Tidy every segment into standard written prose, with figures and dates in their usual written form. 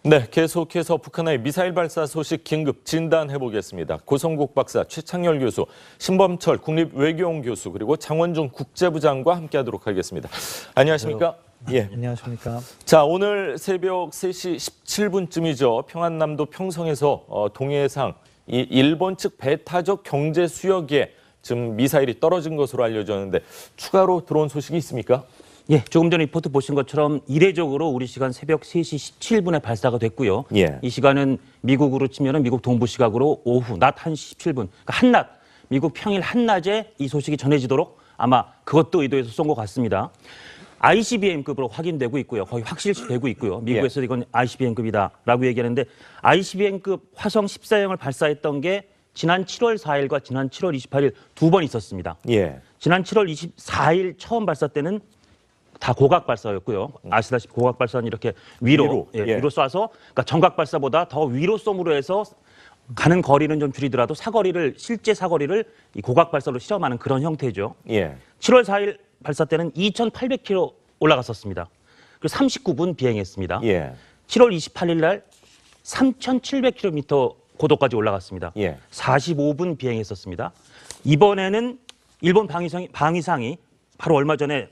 네, 계속해서 북한의 미사일 발사 소식 긴급 진단해 보겠습니다. 고성국 박사, 최창열 교수, 신범철 국립외교원 교수, 그리고 장원중 국제부장과 함께하도록 하겠습니다. 안녕하십니까? 예. 안녕하십니까? 자, 오늘 새벽 3시 17분쯤이죠. 평안남도 평성에서 동해상 이 일본 측 배타적 경제 수역에 지금 미사일이 떨어진 것으로 알려졌는데 추가로 들어온 소식이 있습니까? 예, 조금 전에 리포트 보신 것처럼 이례적으로 우리 시간 새벽 3시 17분에 발사가 됐고요. 예. 이 시간은 미국으로 치면은 미국 동부 시각으로 오후 낮 1시 17분, 그러니까 한낮, 미국 평일 한낮에 이 소식이 전해지도록 아마 그것도 의도해서 쏜 것 같습니다. ICBM급으로 확인되고 있고요. 거의 확실시되고 있고요. 미국에서 이건 ICBM급이다라고 얘기하는데 ICBM급 화성 14형을 발사했던 게 지난 7월 4일과 지난 7월 28일 두 번 있었습니다. 예. 지난 7월 24일 처음 발사 때는 다 고각 발사였고요. 아시다시피 고각 발사는 이렇게 위로 쏴서 그러니까 정각 발사보다 더 위로 쏘므로 해서 가는 거리는 좀 줄이더라도 실제 사거리를 이 고각 발사로 실험하는 그런 형태죠. 예. 7월 4일 발사 때는 2,800km 올라갔었습니다. 그리고 39분 비행했습니다. 예. 7월 28일 날 3,700km 고도까지 올라갔습니다. 예. 45분 비행했었습니다. 이번에는 일본 방위상이 바로 얼마 전에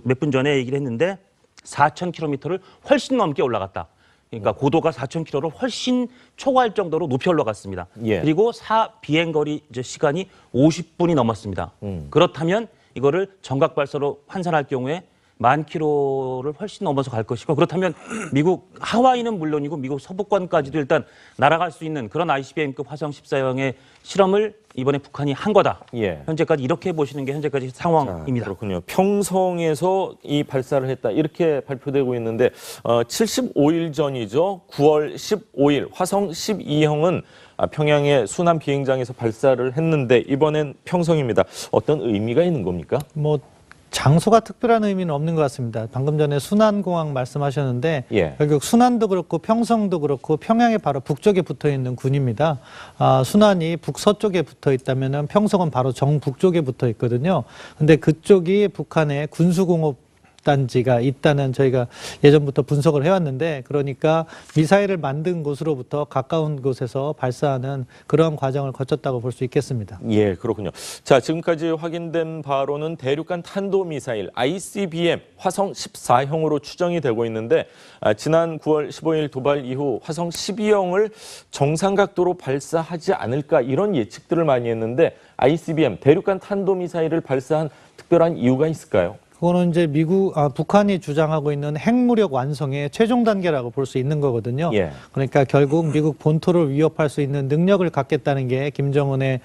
몇 분 전에 얘기를 했는데 4,000km를 훨씬 넘게 올라갔다. 그러니까 고도가 4,000km를 훨씬 초과할 정도로 높이 올라갔습니다. 예. 그리고 비행거리 시간이 50분이 넘었습니다. 그렇다면 이거를 정각 발사로 환산할 경우에 10,000km를 훨씬 넘어서 갈 것이고 그렇다면 미국 하와이는 물론이고 미국 서부권까지도 일단 날아갈 수 있는 그런 ICBM급 화성 14형의 실험을 이번에 북한이 한 거다. 예. 현재까지 이렇게 보시는 게 현재까지 상황입니다. 그렇군요. 평성에서 이 발사를 했다 이렇게 발표되고 있는데 75일 전이죠. 9월 15일 화성 12형은 평양의 순안 비행장에서 발사를 했는데 이번엔 평성입니다. 어떤 의미가 있는 겁니까? 장소가 특별한 의미는 없는 것 같습니다. 방금 전에 순안공항 말씀하셨는데 결국 순안도 그렇고 평성도 그렇고 평양의 바로 북쪽에 붙어있는 군입니다. 순안이 북서쪽에 붙어 있다면 평성은 바로 정북쪽에 붙어 있거든요. 근데 그쪽이 북한의 군수공업 단지가 있다는 저희가 예전부터 분석을 해왔는데 그러니까 미사일을 만든 곳으로부터 가까운 곳에서 발사하는 그런 과정을 거쳤다고 볼 수 있겠습니다. 예, 그렇군요. 자, 지금까지 확인된 바로는 대륙간 탄도미사일 ICBM 화성 14형으로 추정이 되고 있는데 지난 9월 15일 도발 이후 화성 12형을 정상각도로 발사하지 않을까 이런 예측들을 많이 했는데 ICBM 대륙간 탄도미사일을 발사한 특별한 이유가 있을까요? 그거는 이제 북한이 주장하고 있는 핵무력 완성의 최종 단계라고 볼 수 있는 거거든요. 예. 그러니까 결국 미국 본토를 위협할 수 있는 능력을 갖겠다는 게 김정은의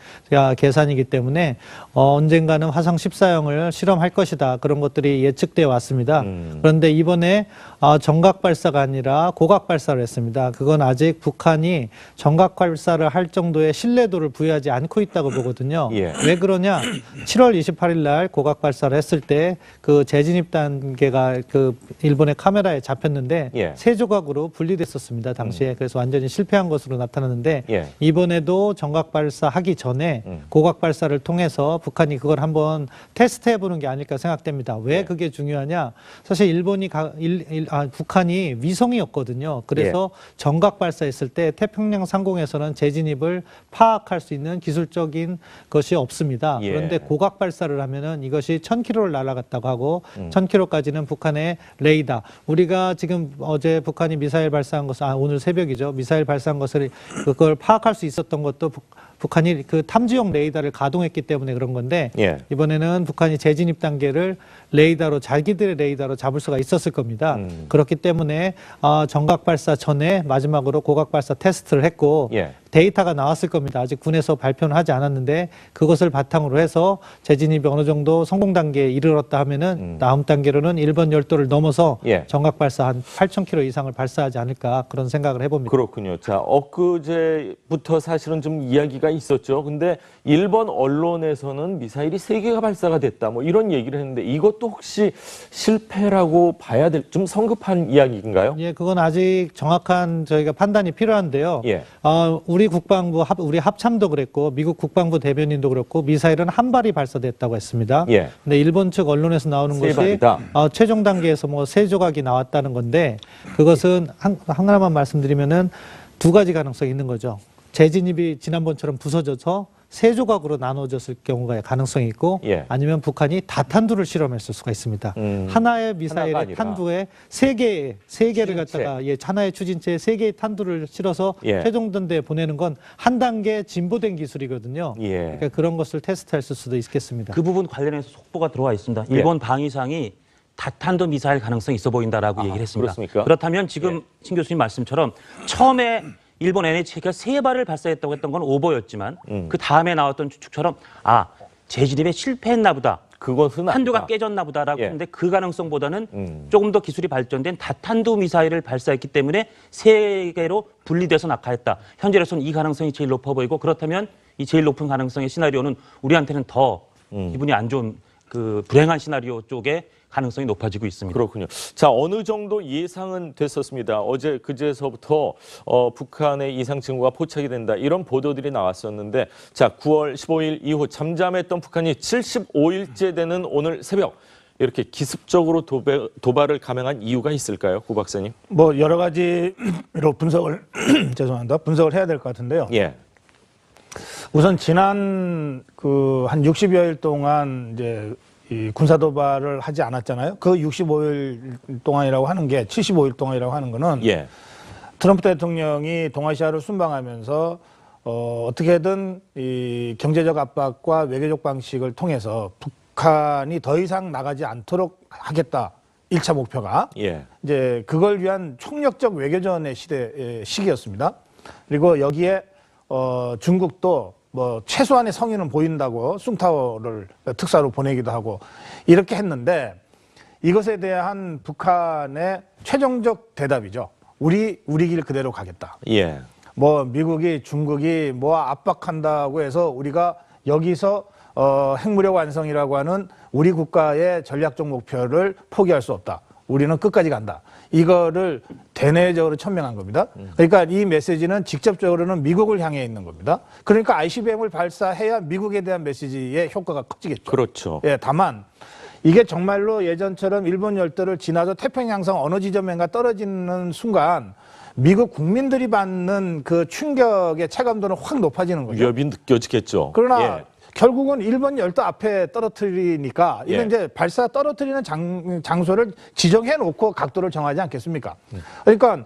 계산이기 때문에 언젠가는 화성 14형을 실험할 것이다. 그런 것들이 예측되어 왔습니다. 그런데 이번에 정각 발사가 아니라 고각 발사를 했습니다. 그건 아직 북한이 정각 발사를 할 정도의 신뢰도를 부여하지 않고 있다고 보거든요. 예. 왜 그러냐? 7월 28일 날 고각 발사를 했을 때 그 재진입 단계가 일본의 카메라에 잡혔는데 세 조각으로 분리됐었습니다. 당시에. 그래서 완전히 실패한 것으로 나타났는데 이번에도 정각 발사하기 전에 고각 발사를 통해서 북한이 그걸 한번 테스트해 보는 게 아닐까 생각됩니다. 왜 그게 중요하냐? 사실 북한이 위성이었거든요. 그래서 정각 발사했을 때 태평양 상공에서는 재진입을 파악할 수 있는 기술적인 것이 없습니다. 그런데 고각 발사를 하면은 이것이 1,000km를 날아갔다고 하고 1,000km까지는 북한의 레이더. 우리가 지금 어제 북한이 미사일 발사한 것을 오늘 새벽이죠. 미사일 발사한 것을 그걸 파악할 수 있었던 것도 북한이 그 탐지용 레이더를 가동했기 때문에 그런 건데 이번에는 북한이 재진입 단계를 자기들의 레이더로 잡을 수가 있었을 겁니다. 그렇기 때문에 정각 발사 전에 마지막으로 고각 발사 테스트를 했고 데이터가 나왔을 겁니다. 아직 군에서 발표는 하지 않았는데 그것을 바탕으로 해서 재진입이 어느 정도 성공 단계에 이르렀다 하면은 다음 단계로는 일본 열도를 넘어서 정각 발사 한 8,000km 이상을 발사하지 않을까 그런 생각을 해봅니다. 그렇군요. 자, 엊그제부터 사실은 좀 이야기가 있었죠. 근데 일본 언론에서는 미사일이 3개가 발사가 됐다. 뭐 이런 얘기를 했는데 이것도 혹시 실패라고 봐야 될 좀 성급한 이야기인가요? 예, 그건 아직 정확한 저희가 판단이 필요한데요. 예. 우리 국방부, 우리 합참도 그랬고, 미국 국방부 대변인도 그렇고, 미사일은 한 발이 발사됐다고 했습니다. 예. 근데 일본 측 언론에서 나오는 세 것이 발이다. 최종 단계에서 뭐 3조각이 나왔다는 건데, 그것은 하나만 말씀드리면은 2가지 가능성이 있는 거죠. 재진입이 지난번처럼 부서져서 3조각으로 나눠졌을 경우가 가능성이 있고, 예. 아니면 북한이 다탄두를 실험했을 수가 있습니다. 하나의 미사일의 탄두에 3개를 갖다가 하나의 추진체에 3개의 탄두를 실어서 최종 단대에 보내는 건 한 단계 진보된 기술이거든요. 그러니까 그런 것을 테스트했을 수도 있겠습니다. 그 부분 관련해서 속보가 들어와 있습니다. 일본 방위상이 다탄도 미사일 가능성이 있어 보인다라고 얘기를 했습니다. 그렇습니까? 그렇다면 지금 신 교수님 말씀처럼 처음에 일본 NHK가 3발을 발사했다고 했던 건 오보였지만 그 다음에 나왔던 추측처럼 재진입에 실패했나 보다. 그것은 탄두가 깨졌나 보다라고 했는데 그 가능성보다는 조금 더 기술이 발전된 다탄두 미사일을 발사했기 때문에 3개로 분리돼서 낙하했다. 현재로서는 이 가능성이 제일 높아 보이고, 그렇다면 이 제일 높은 가능성의 시나리오는 우리한테는 더 기분이 안 좋은 그 불행한 시나리오 쪽에 가능성이 높아지고 있습니다. 그렇군요. 자, 어느 정도 예상은 됐었습니다. 어제 그제서부터 북한의 이상 징후가 포착이 된다, 이런 보도들이 나왔었는데, 자, 9월 15일 이후 잠잠했던 북한이 75일째 되는 오늘 새벽 이렇게 기습적으로 도발을 감행한 이유가 있을까요, 구 박사님? 뭐 여러 가지로 분석을 죄송합니다. 분석을 해야 될 것 같은데요. 예. 우선 지난 한 60여일 동안 이제 이 군사 도발을 하지 않았잖아요. 그 65일 동안이라고 하는 게 75일 동안이라고 하는 거는 트럼프 대통령이 동아시아를 순방하면서 어떻게든 이 경제적 압박과 외교적 방식을 통해서 북한이 더 이상 나가지 않도록 하겠다. 1차 목표가 이제 그걸 위한 총력적 외교전의 시기였습니다. 그리고 여기에 중국도 뭐 최소한의 성의는 보인다고 숭타오를 특사로 보내기도 하고 이렇게 했는데, 이것에 대한 북한의 최종적 대답이죠. 우리 길 그대로 가겠다. 뭐 미국이 중국이 뭐 압박한다고 해서 우리가 여기서 핵무력 완성이라고 하는 우리 국가의 전략적 목표를 포기할 수 없다. 우리는 끝까지 간다. 이거를 대내적으로 천명한 겁니다. 그러니까 이 메시지는 직접적으로는 미국을 향해 있는 겁니다. 그러니까 ICBM을 발사해야 미국에 대한 메시지의 효과가 커지겠죠. 그렇죠. 예, 다만 이게 정말로 예전처럼 일본 열도를 지나서 태평양성 어느 지점인가 떨어지는 순간 미국 국민들이 받는 그 충격의 체감도는 확 높아지는 거죠. 위협이 느껴지겠죠. 그러나 결국은 일본 열도 앞에 떨어뜨리니까 이건 이제 발사 떨어뜨리는 장소를 지정해 놓고 각도를 정하지 않겠습니까? 그러니까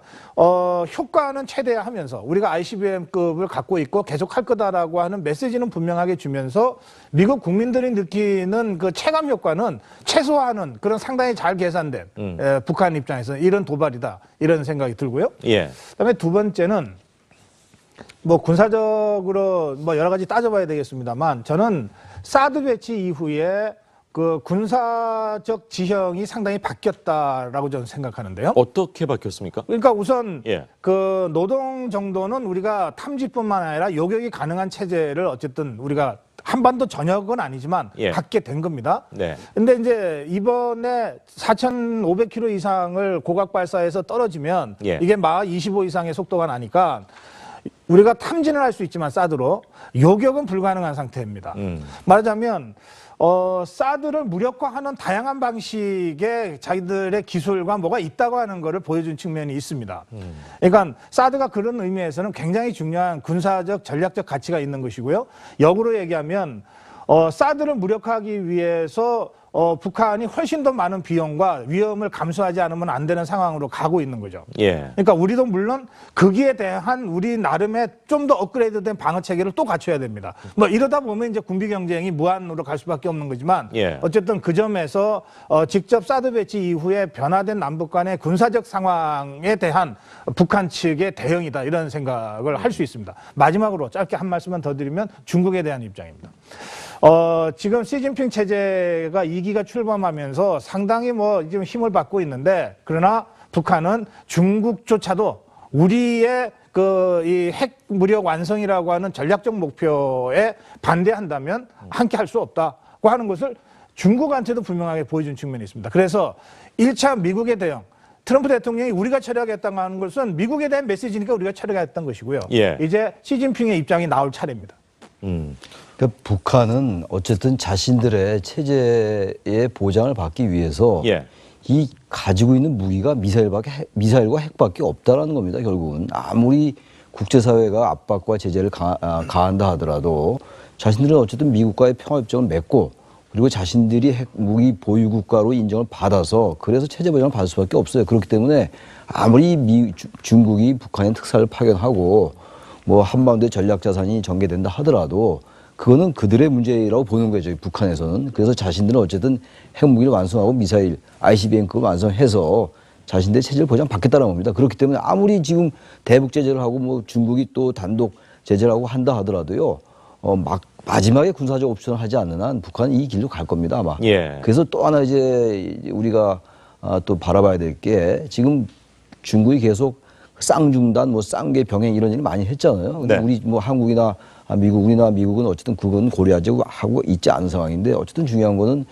효과는 최대화하면서 우리가 ICBM급을 갖고 있고 계속 할 거다라고 하는 메시지는 분명하게 주면서 미국 국민들이 느끼는 그 체감 효과는 최소화하는 그런 상당히 잘 계산된 북한 입장에서 이런 도발이다, 이런 생각이 들고요. 그다음에 두 번째는 뭐 군사적으로 뭐 여러 가지 따져봐야 되겠습니다만, 저는 사드 배치 이후에 그 군사적 지형이 상당히 바뀌었다라고 저는 생각하는데요. 어떻게 바뀌었습니까? 그러니까 우선 그 노동 정도는 우리가 탐지뿐만 아니라 요격이 가능한 체제를 어쨌든 우리가 한반도 전역은 아니지만 갖게 된 겁니다. 근데 이제 이번에 4,500km 이상을 고각 발사해서 떨어지면 이게 막 25 이상의 속도가 나니까 우리가 탐지는 할 수 있지만 사드로 요격은 불가능한 상태입니다. 말하자면 사드를 무력화하는 다양한 방식의 자기들의 기술과 뭐가 있다고 하는 것을 보여준 측면이 있습니다. 그러니까 사드가 그런 의미에서는 굉장히 중요한 군사적 전략적 가치가 있는 것이고요. 역으로 얘기하면 사드를 무력화하기 위해서 북한이 훨씬 더 많은 비용과 위험을 감수하지 않으면 안 되는 상황으로 가고 있는 거죠. 그러니까 우리도 물론 거기에 대한 우리 나름의 좀 더 업그레이드된 방어 체계를 또 갖춰야 됩니다. 뭐 이러다 보면 이제 군비 경쟁이 무한으로 갈 수밖에 없는 거지만 어쨌든 그 점에서 직접 사드 배치 이후에 변화된 남북 간의 군사적 상황에 대한 북한 측의 대응이다, 이런 생각을 할 수 있습니다. 마지막으로 짧게 한 말씀만 더 드리면 중국에 대한 입장입니다. 지금 시진핑 체제가 2기가 출범하면서 상당히 뭐 지금 힘을 받고 있는데, 그러나 북한은 중국조차도 우리의 이 핵 무력 완성이라고 하는 전략적 목표에 반대한다면 함께 할 수 없다고 하는 것을 중국한테도 분명하게 보여준 측면이 있습니다. 그래서 1차 미국의 대응, 트럼프 대통령이 우리가 처리하겠다고 하는 것은 미국에 대한 메시지니까 우리가 처리하겠다는 것이고요. 예. 이제 시진핑의 입장이 나올 차례입니다. 그러니까 북한은 어쨌든 자신들의 체제의 보장을 받기 위해서 이 가지고 있는 무기가 미사일과 핵밖에 없다라는 겁니다. 결국은 아무리 국제사회가 압박과 제재를 가한다 하더라도 자신들은 어쨌든 미국과의 평화협정을 맺고 그리고 자신들이 핵 무기 보유 국가로 인정을 받아서 그래서 체제 보장을 받을 수밖에 없어요. 그렇기 때문에 아무리 중국이 북한의 특사를 파견하고 뭐 한반도의 전략 자산이 전개된다 하더라도 그거는 그들의 문제라고 보는 거죠. 북한에서는. 그래서 자신들은 어쨌든 핵무기를 완성하고 미사일 ICBM급을 완성해서 자신들의 체제를 보장받겠다는 겁니다. 그렇기 때문에 아무리 지금 대북 제재를 하고 뭐 중국이 또 단독 제재를 하고 한다 하더라도요. 마지막에 군사적 옵션을 하지 않는 한 북한은 이 길로 갈 겁니다, 아마. 그래서 또 하나 이제 우리가 또 바라봐야 될 게 지금 중국이 계속 쌍중단, 뭐 쌍계 병행 이런 일을 많이 했잖아요. 근데 우리 뭐 한국이나 우리나 미국은 어쨌든 그건 고려하지 하고 있지 않은 상황인데 어쨌든 중요한 거는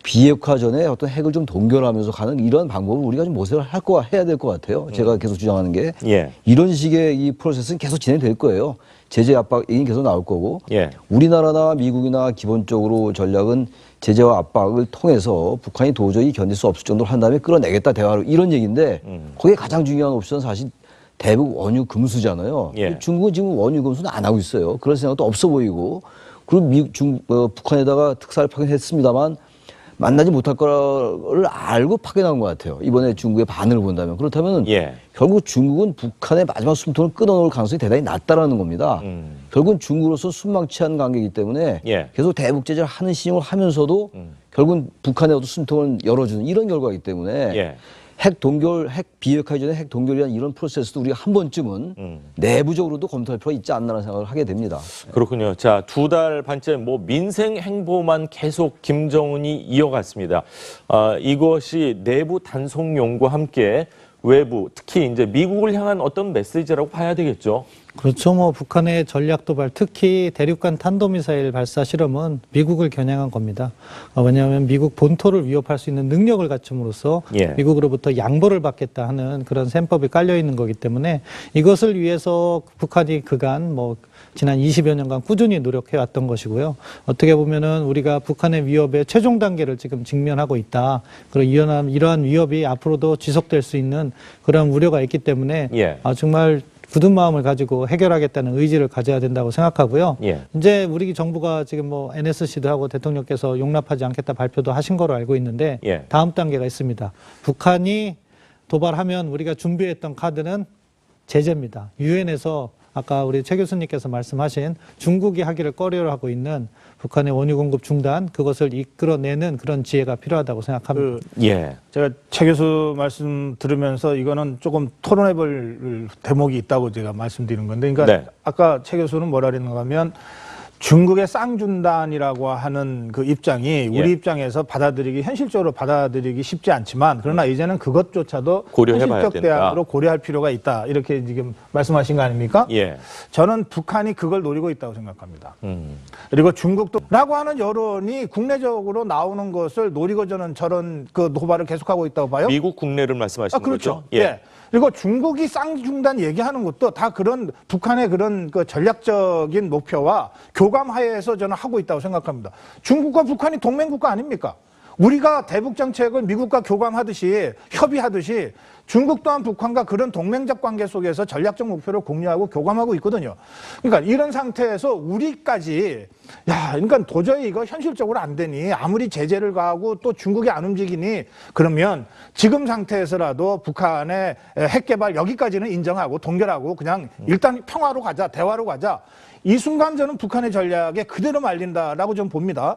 비핵화 전에 어떤 핵을 좀 동결하면서 가는 이런 방법을 우리가 좀 모색을 해야 될 것 같아요. 제가 계속 주장하는 게 이런 식의 이 프로세스는 계속 진행될 거예요. 제재 압박이 계속 나올 거고 우리나라나 미국이나 기본적으로 전략은 제재와 압박을 통해서 북한이 도저히 견딜 수 없을 정도로 한 다음에 끌어내겠다 대화로 이런 얘기인데 거기에 가장 중요한 옵션은 사실 대북 원유 금수잖아요. 중국은 지금 원유 금수는 안 하고 있어요. 그럴 생각도 없어 보이고 그리고 북한에다가 특사를 파견했습니다만 만나지 못할 거를 알고 파견한 것 같아요. 이번에 중국의 반응을 본다면. 그렇다면 결국 중국은 북한의 마지막 숨통을 끊어놓을 가능성이 대단히 낮다라는 겁니다. 결국은 중국으로서 순망치한 관계이기 때문에 계속 대북 제재를 하는 신용을 하면서도 결국은 북한의 어떤 숨통을 열어주는 이런 결과이기 때문에 핵 비핵화 이전에 핵 동결이라는 이런 프로세스도 우리가 한 번쯤은 내부적으로도 검토할 필요가 있지 않나라는 생각을 하게 됩니다. 그렇군요. 자, 2달 반째 뭐 민생 행보만 계속 김정은이 이어갔습니다. 이것이 내부 단속용과 함께 외부, 특히 이제 미국을 향한 어떤 메시지라고 봐야 되겠죠. 그렇죠. 뭐 북한의 전략 도발, 특히 대륙간 탄도미사일 발사 실험은 미국을 겨냥한 겁니다. 왜냐하면 미국 본토를 위협할 수 있는 능력을 갖춤으로써 미국으로부터 양보를 받겠다 하는 그런 셈법이 깔려 있는 거기 때문에 이것을 위해서 북한이 그간 뭐 지난 20여 년간 꾸준히 노력해 왔던 것이고요. 어떻게 보면은 우리가 북한의 위협의 최종 단계를 지금 직면하고 있다. 그리고 이러한 위협이 앞으로도 지속될 수 있는 그런 우려가 있기 때문에 정말 굳은 마음을 가지고 해결하겠다는 의지를 가져야 된다고 생각하고요. 이제 우리 정부가 지금 뭐 NSC도 하고 대통령께서 용납하지 않겠다 발표도 하신 거로 알고 있는데 다음 단계가 있습니다. 북한이 도발하면 우리가 준비했던 카드는 제재입니다. 유엔에서 아까 우리 최 교수님께서 말씀하신 중국이 하기를 꺼려하고 있는 북한의 원유 공급 중단, 그것을 이끌어내는 그런 지혜가 필요하다고 생각합니다. 제가 최 교수 말씀 들으면서 이거는 조금 토론해볼 대목이 있다고 제가 말씀드리는 건데, 그러니까 아까 최 교수는 뭐라 그랬는가 하면 중국의 쌍준단이라고 하는 그 입장이 우리 입장에서 현실적으로 받아들이기 쉽지 않지만 그러나 이제는 그것조차도 현실적 대안으로 고려할 필요가 있다. 이렇게 지금 말씀하신 거 아닙니까? 저는 북한이 그걸 노리고 있다고 생각합니다. 그리고 중국도 라고 하는 여론이 국내적으로 나오는 것을 노리고 저는 저런 그 도발을 계속하고 있다고 봐요. 미국 국내를 말씀하시는 그렇죠. 거죠? 그리고 중국이 쌍중단 얘기하는 것도 다 그런 북한의 그런 그 전략적인 목표와 교감하에서 저는 하고 있다고 생각합니다. 중국과 북한이 동맹국가 아닙니까? 우리가 대북 정책을 미국과 교감하듯이 협의하듯이 중국 또한 북한과 그런 동맹적 관계 속에서 전략적 목표를 공유하고 교감하고 있거든요. 그러니까 이런 상태에서 우리까지 그러니까 도저히 이거 현실적으로 안 되니 아무리 제재를 가하고 또 중국이 안 움직이니 그러면 지금 상태에서라도 북한의 핵 개발 여기까지는 인정하고 동결하고 그냥 일단 평화로 가자, 대화로 가자. 이 순간 저는 북한의 전략에 그대로 말린다라고 좀 봅니다.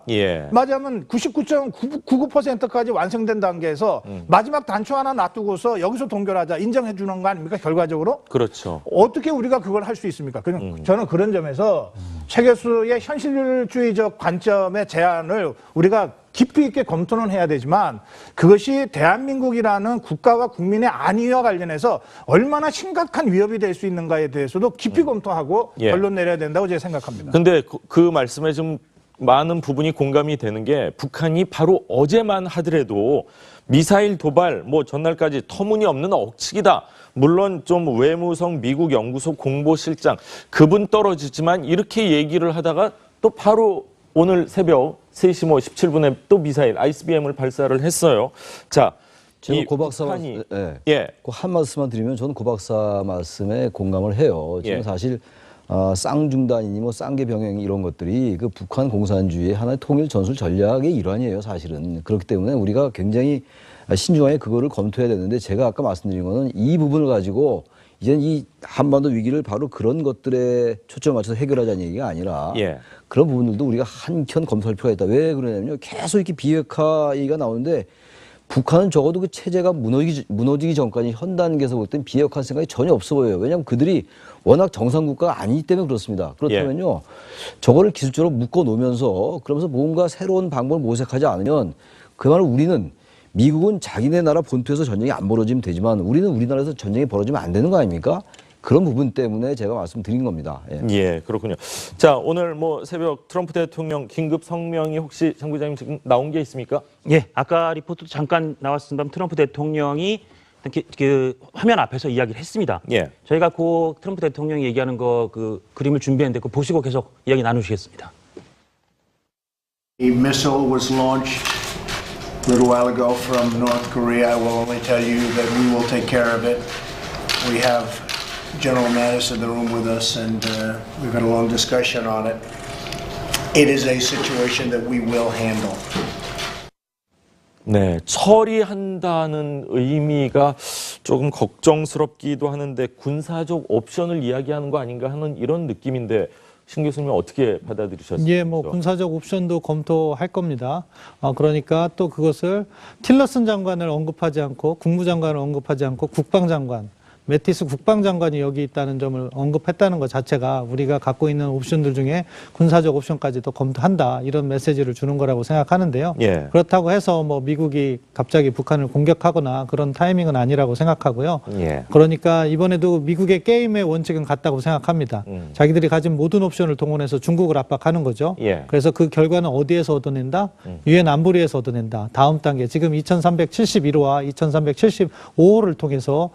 맞으면 99.99%까지 완성된 단계에서 마지막 단추 하나 놔두고서 여기서 동결하자 인정해 주는 거 아닙니까? 결과적으로? 그렇죠. 어떻게 우리가 그걸 할 수 있습니까? 저는 그런 점에서 최 교수의 현실주의적 관점의 제안을 우리가 깊이 있게 검토는 해야 되지만 그것이 대한민국이라는 국가와 국민의 안위와 관련해서 얼마나 심각한 위협이 될 수 있는가에 대해서도 깊이 검토하고 결론 내려야 된다고 제가 생각합니다. 근데 그 말씀에 좀 많은 부분이 공감이 되는 게 북한이 바로 어제만 하더라도 미사일 도발, 뭐 전날까지 터무니없는 억측이다. 물론 좀 외무성 미국 연구소 공보실장 그분 떨어지지만 이렇게 얘기를 하다가 또 바로 오늘 새벽 3시 뭐 17분에 또 미사일 ICBM을 발사를 했어요. 자, 제가 고 박사 한 말씀만 드리면 저는 고 박사 말씀에 공감을 해요. 지금 사실 쌍중단이니 뭐 쌍계 병행 이런 것들이 그 북한 공산주의의 하나의 통일 전술 전략의 일환이에요, 사실은. 그렇기 때문에 우리가 굉장히 신중하게 그거를 검토해야 되는데 제가 아까 말씀드린 거는 이 부분을 가지고 이제는 이 한반도 위기를 바로 그런 것들에 초점을 맞춰서 해결하자는 얘기가 아니라 그런 부분들도 우리가 한켠 검토할 필요가 있다. 왜 그러냐면요. 계속 이렇게 비핵화 얘기가 나오는데 북한은 적어도 그 체제가 무너지기 전까지 현 단계에서 볼 땐 비핵화 생각이 전혀 없어 보여요. 왜냐하면 그들이 워낙 정상국가가 아니기 때문에 그렇습니다. 그렇다면요. 저거를 기술적으로 묶어놓으면서 그러면서 뭔가 새로운 방법을 모색하지 않으면 그야말로 우리는 미국은 자기네 나라 본토에서 전쟁이 안 벌어지면 되지만 우리는 우리나라에서 전쟁이 벌어지면 안 되는 거 아닙니까? 그런 부분 때문에 제가 말씀드린 겁니다. 예, 그렇군요. 자, 오늘 뭐 새벽 트럼프 대통령 긴급 성명이 혹시 장 부장님 지금 나온 게 있습니까? 예, 아까 리포트 잠깐 나왔습니다. 트럼프 대통령이 그 화면 앞에서 이야기를 했습니다. 저희가 그 트럼프 대통령이 얘기하는 거 그 그림을 준비했는데 그거 보시고 계속 이야기 나누시겠습니다. A missile was launched a little while ago from North Korea. I will only tell you that we will take care of it. We have General Mattis in the room with us, and we've had a long discussion on it. It is a situation that we will handle. 네, 처리한다는 의미가 조금 걱정스럽기도 하는데 군사적 옵션을 이야기하는 거 아닌가 하는 이런 느낌인데 신 교수님 어떻게 받아들이셨습니까? 예, 뭐 군사적 옵션도 검토할 겁니다. 그러니까 또 그것을 틸러슨 장관을 언급하지 않고 국무장관을 언급하지 않고 국방장관 매티스 국방장관이 여기 있다는 점을 언급했다는 것 자체가 우리가 갖고 있는 옵션들 중에 군사적 옵션까지도 검토한다 이런 메시지를 주는 거라고 생각하는데요. 그렇다고 해서 뭐 미국이 갑자기 북한을 공격하거나 그런 타이밍은 아니라고 생각하고요. 그러니까 이번에도 미국의 게임의 원칙은 같다고 생각합니다. 자기들이 가진 모든 옵션을 동원해서 중국을 압박하는 거죠. 그래서 그 결과는 어디에서 얻어낸다? 유엔 안보리에서 얻어낸다. 다음 단계 지금 2371호와 2375호를 통해서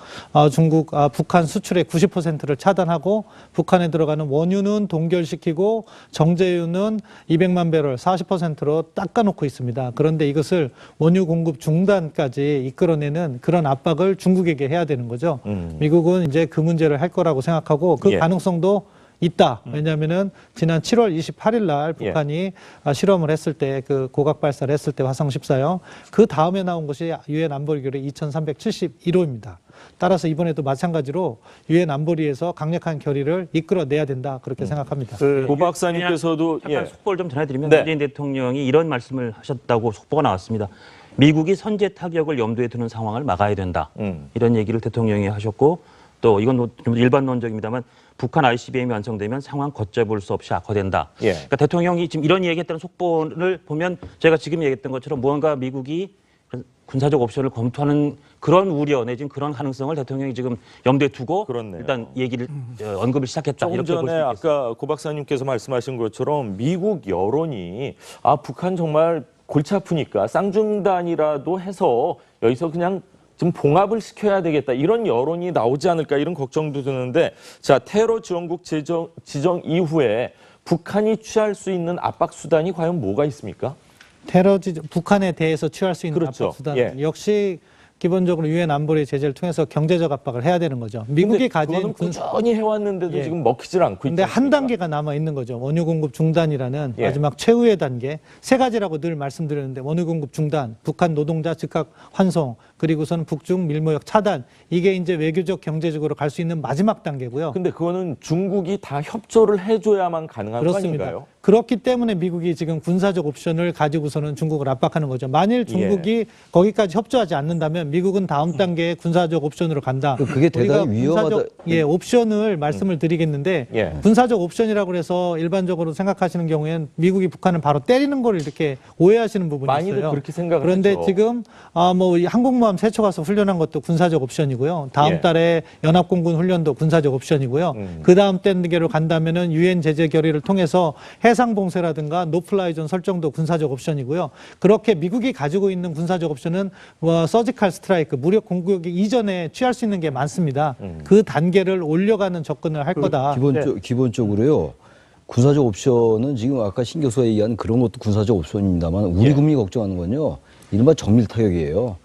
북한 수출의 90%를 차단하고 북한에 들어가는 원유는 동결시키고 정제유는 200만 배럴 40%로 닦아놓고 있습니다. 그런데 이것을 원유 공급 중단까지 이끌어내는 그런 압박을 중국에게 해야 되는 거죠. 미국은 이제 그 문제를 할 거라고 생각하고 그 가능성도 있다. 왜냐하면은 지난 7월 28일 날 북한이 실험을 했을 때 그 고각 발사를 했을 때 화성 14형 그 다음에 나온 것이 유엔 안보리 결의 2371호입니다. 따라서 이번에도 마찬가지로 유엔 안보리에서 강력한 결의를 이끌어내야 된다 그렇게 생각합니다. 고 박사님께서도 잠깐 속보를 좀 전해드리면 문재인 대통령이 이런 말씀을 하셨다고 속보가 나왔습니다. 미국이 선제 타격을 염두에 두는 상황을 막아야 된다. 이런 얘기를 대통령이 하셨고 또 이건 좀 일반론적입니다만 북한 ICBM이 완성되면 상황 걷잡을 수 없이 악화된다. 그러니까 대통령이 지금 이런 얘기했다는 속보를 보면 제가 지금 얘기했던 것처럼 무언가 미국이 군사적 옵션을 검토하는 그런 우려 내지는 그런 가능성을 대통령이 지금 염두에 두고 일단 얘기를 언급을 시작했다. 조금 이렇게 전에 볼 수 있겠습니다. 아까 고 박사님께서 말씀하신 것처럼 미국 여론이 북한 정말 골치 아프니까 쌍중단이라도 해서 여기서 그냥 좀 봉합을 시켜야 되겠다. 이런 여론이 나오지 않을까 이런 걱정도 드는데 자 테러 지원국 지정 이후에 북한이 취할 수 있는 압박 수단이 과연 뭐가 있습니까? 북한에 대해서 취할 수 있는 압박 수단 역시 기본적으로 유엔 안보리 제재를 통해서 경제적 압박을 해야 되는 거죠. 미국이 가진 꾸준히 해왔는데도 지금 먹히질 않고 있는데 한 단계가 남아 있는 거죠. 원유 공급 중단이라는 마지막 최후의 단계. 세 가지라고 늘 말씀드렸는데 원유 공급 중단, 북한 노동자 즉각 환송, 그리고선 북중 밀무역 차단. 이게 이제 외교적 경제적으로 갈 수 있는 마지막 단계고요. 근데 그거는 중국이 다 협조를 해줘야만 가능한 거 아닌가요? 그렇기 때문에 미국이 지금 군사적 옵션을 가지고서는 중국을 압박하는 거죠. 만일 중국이 거기까지 협조하지 않는다면 뭐냐면 미국은 다음 단계 군사적 옵션으로 간다. 그게 대단히 위험하다. 옵션을 말씀을 드리겠는데 군사적 옵션이라고 해서 일반적으로 생각하시는 경우에는 미국이 북한을 바로 때리는 걸 이렇게 오해하시는 부분이 많이들 있어요. 그렇게 생각을 그런데 하죠. 지금 뭐 항공모함 3척 가서 훈련한 것도 군사적 옵션이고요. 다음 달에 연합공군 훈련도 군사적 옵션이고요. 그 다음 단계로 간다면은 유엔 제재 결의를 통해서 해상 봉쇄라든가 노플라이 존 설정도 군사적 옵션이고요. 그렇게 미국이 가지고 있는 군사적 옵션은 서지컬 스트라이크, 무력 공격 이전에 취할 수 있는 게 많습니다. 그 단계를 올려가는 접근을 할 거다. 기본적으로요. 군사적 옵션은 지금 아까 신 교수가 얘기한 그런 것도 군사적 옵션입니다만 우리 국민이 걱정하는 건요. 이른바 정밀 타격이에요.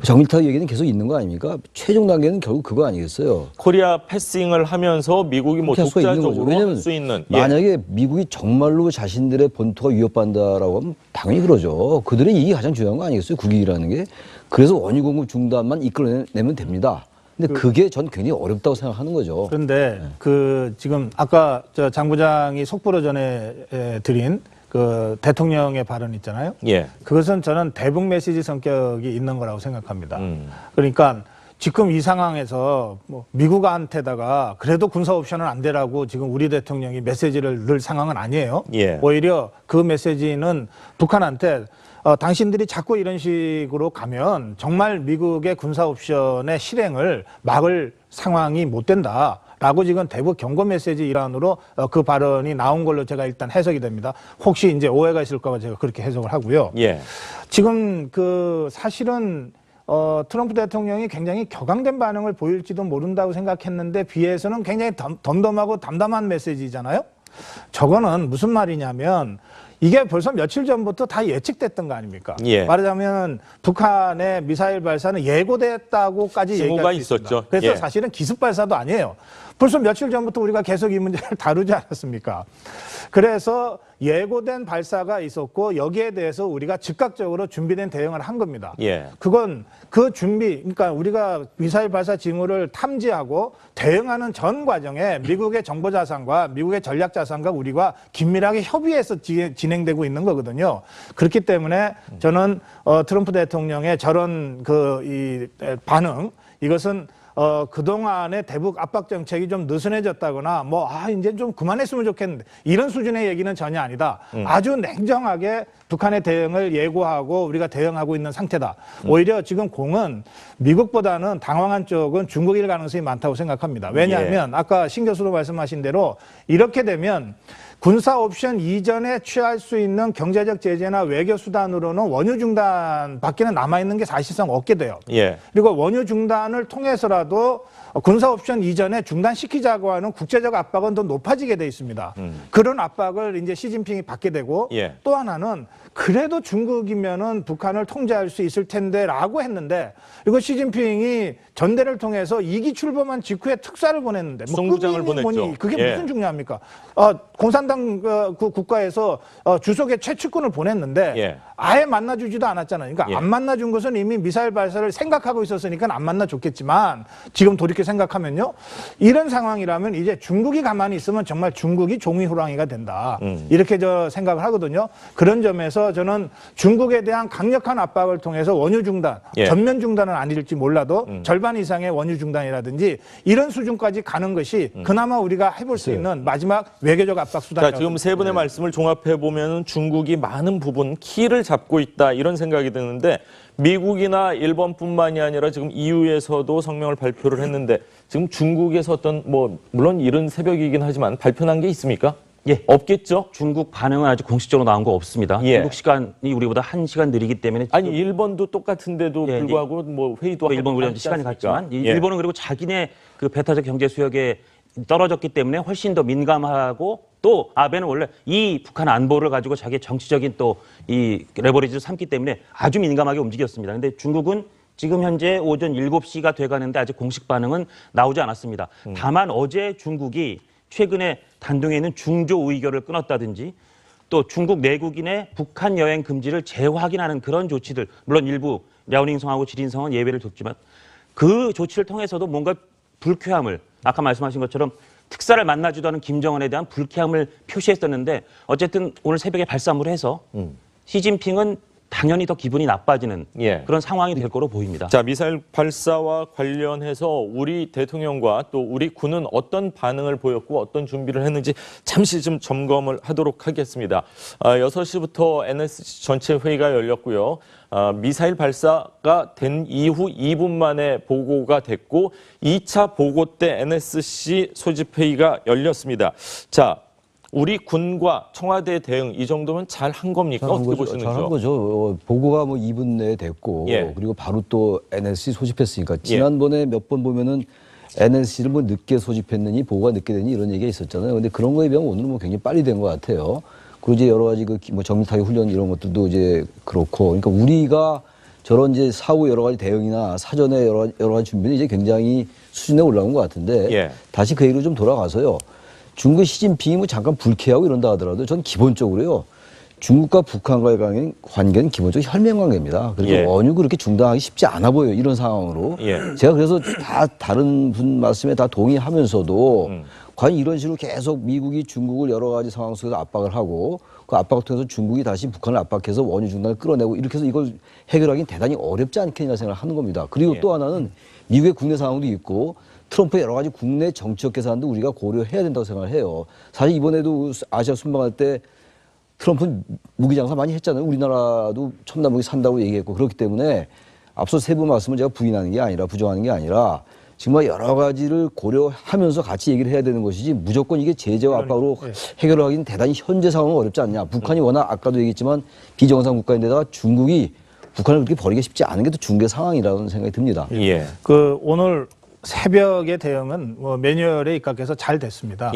정밀 타격 얘기는 계속 있는 거 아닙니까? 최종 단계는 결국 그거 아니겠어요? 코리아 패싱을 하면서 미국이 뭐 독자적으로 할 수 있는. 만약에 미국이 정말로 자신들의 본토가 위협받는다라고 하면 당연히 그러죠. 그들의 이익이 가장 중요한 거 아니겠어요? 국익이라는 게. 그래서 원유 공급 중단만 이끌어내면 됩니다. 근데 그게 전 굉장히 어렵다고 생각하는 거죠. 그런데 지금 아까 장 부장이 속보로 전에 드린 그 대통령의 발언 있잖아요. 그것은 저는 대북 메시지 성격이 있는 거라고 생각합니다. 그러니까 지금 이 상황에서 뭐 미국한테다가 그래도 군사 옵션은 안 되라고 지금 우리 대통령이 메시지를 넣을 상황은 아니에요. 오히려 그 메시지는 북한한테 당신들이 자꾸 이런 식으로 가면 정말 미국의 군사 옵션의 실행을 막을 상황이 못 된다. 라고 지금 대북 경고 메시지 일환으로 그 발언이 나온 걸로 제가 일단 해석이 됩니다. 혹시 이제 오해가 있을까 봐 제가 그렇게 해석을 하고요. 지금 사실은 트럼프 대통령이 굉장히 격앙된 반응을 보일지도 모른다고 생각했는데 비해서는 굉장히 덤덤하고 담담한 메시지잖아요. 저거는 무슨 말이냐면 이게 벌써 며칠 전부터 다 예측됐던 거 아닙니까? 말하자면 북한의 미사일 발사는 예고됐다고까지 얘기할 수 있습니다. 그래서 사실은 기습 발사도 아니에요. 벌써 며칠 전부터 우리가 계속 이 문제를 다루지 않았습니까? 그래서 예고된 발사가 있었고 여기에 대해서 우리가 즉각적으로 준비된 대응을 한 겁니다. 그건 그 준비, 그러니까 우리가 미사일 발사 징후를 탐지하고 대응하는 전 과정에 미국의 정보자산과 미국의 전략자산과 우리가 긴밀하게 협의해서 진행되고 있는 거거든요. 그렇기 때문에 저는 트럼프 대통령의 저런 이 반응, 이것은 그동안의 대북 압박 정책이 좀 느슨해졌다거나 이제 좀 그만했으면 좋겠는데 이런 수준의 얘기는 전혀 아니다. 아주 냉정하게 북한의 대응을 예고하고 우리가 대응하고 있는 상태다. 오히려 지금 공은 미국보다는 당황한 쪽은 중국일 가능성이 많다고 생각합니다. 왜냐하면 아까 신 교수도 말씀하신 대로 이렇게 되면 군사 옵션 이전에 취할 수 있는 경제적 제재나 외교 수단으로는 원유 중단 밖에는 남아있는 게 사실상 없게 돼요. 그리고 원유 중단을 통해서라도 군사 옵션 이전에 중단시키자고 하는 국제적 압박은 더 높아지게 돼 있습니다. 그런 압박을 이제 시진핑이 받게 되고 또 하나는 그래도 중국이면은 북한을 통제할 수 있을 텐데라고 했는데 이거 시진핑이 전대를 통해서 2기 출범한 직후에 특사를 보냈는데 송부장을 보냈죠. 그게 무슨 중요합니까? 공산당 국가에서 주석의 최측근을 보냈는데 아예 만나주지도 않았잖아요. 그러니까 안 만나준 것은 이미 미사일 발사를 생각하고 있었으니까 안 만나줬겠지만 지금 돌이켜 생각하면요. 이런 상황이라면 이제 중국이 가만히 있으면 정말 중국이 종이호랑이가 된다. 이렇게 생각을 하거든요. 그런 점에서 저는 중국에 대한 강력한 압박을 통해서 원유 중단, 전면 중단은 아닐지 몰라도 절반 이상의 원유 중단이라든지 이런 수준까지 가는 것이 그나마 우리가 해볼 수 있는 마지막 외교적 압박 수단이라고. 자, 지금 세 분의 말씀을 종합해 보면 중국이 많은 부분 키를 잡고 있다 이런 생각이 드는데 미국이나 일본뿐만이 아니라 지금 EU에서도 성명을 발표를 했는데 지금 중국에서 어떤 물론 이른 새벽이긴 하지만 발표한 게 있습니까? 없겠죠. 중국 반응은 아직 공식적으로 나온 거 없습니다. 중국 시간이 우리보다 1시간 느리기 때문에 아니 일본도 똑같은데도 불구하고 회의도 하고 일본 우리가 시간이 갔지만 일본은 그리고 자기네 그 배타적 경제 수역에 떨어졌기 때문에 훨씬 더 민감하고 또 아베는 원래 이 북한 안보를 가지고 자기의 정치적인 또 이 레버리지를 삼기 때문에 아주 민감하게 움직였습니다. 근데 중국은 지금 현재 오전 7시가 돼가는데 아직 공식 반응은 나오지 않았습니다. 다만 어제 중국이 최근에 단둥에 있는 중조 의결을 끊었다든지 또 중국 내국인의 북한 여행 금지를 재확인하는 그런 조치들, 물론 일부 랴오닝성하고 지린성은 예외를 뒀지만 그 조치를 통해서도 뭔가 불쾌함을 아까 말씀하신 것처럼 특사를 만나지도 않은 김정은에 대한 불쾌함을 표시했었는데 어쨌든 오늘 새벽에 발사물을 해서 시진핑은 당연히 더 기분이 나빠지는 그런 상황이 될 거로 보입니다. 자, 미사일 발사와 관련해서 우리 대통령과 또 우리 군은 어떤 반응을 보였고 어떤 준비를 했는지 잠시 좀 점검을 하도록 하겠습니다. 6시부터 NSC 전체 회의가 열렸고요. 미사일 발사가 된 이후 2분 만에 보고가 됐고 2차 보고 때 NSC 소집 회의가 열렸습니다. 자, 우리 군과 청와대 대응 이 정도면 잘 한 겁니까? 어떻게 보시는지요? 잘한 거죠. 보고가 뭐 2분 내에 됐고 그리고 바로 또 NSC 소집했으니까 지난번에 몇 번 보면은 NSC를 뭐 늦게 소집했느니 보고가 늦게 되니 이런 얘기가 있었잖아요. 근데 그런 거에 비하면 오늘은 뭐 굉장히 빨리 된 것 같아요. 그리고 이제 여러 가지 그 뭐 정밀타격 훈련 이런 것들도 이제 그렇고 그러니까 우리가 저런 이제 사후 여러 가지 대응이나 사전에 여러 가지 준비는 이제 굉장히 수준에 올라온 것 같은데 다시 그 얘기로 좀 돌아가서요. 중국 시진핑이 뭐 잠깐 불쾌하고 이런다 하더라도 전 기본적으로요. 중국과 북한과의 관계는 기본적으로 혈맹 관계입니다. 그리고 원유 그렇게 중단하기 쉽지 않아 보여요. 이런 상황으로. 제가 그래서 다 다른 분 말씀에 다 동의하면서도 과연 이런 식으로 계속 미국이 중국을 여러 가지 상황 속에서 압박을 하고 그 압박을 통해서 중국이 다시 북한을 압박해서 원유 중단을 끌어내고 이렇게 해서 이걸 해결하기는 대단히 어렵지 않겠냐 생각을 하는 겁니다. 그리고 또 하나는 미국의 국내 상황도 있고 트럼프의 여러 가지 국내 정치적 계산도 우리가 고려해야 된다고 생각을 해요. 사실 이번에도 아시아 순방할 때 트럼프는 무기 장사 많이 했잖아요. 우리나라도 첨단 무기 산다고 얘기했고 그렇기 때문에 앞서 세 분 말씀을 제가 부인하는 게 아니라 부정하는 게 아니라 정말 여러 가지를 고려하면서 같이 얘기를 해야 되는 것이지 무조건 이게 제재와 압박으로 해결을 하기는 대단히 현재 상황은 어렵지 않냐. 북한이 워낙 아까도 얘기했지만 비정상 국가인데다가 중국이 북한을 그렇게 버리기 쉽지 않은 게 또 중국의 상황이라는 생각이 듭니다. 그 오늘 새벽의 대응은 뭐 매뉴얼에 입각해서 잘 됐습니다.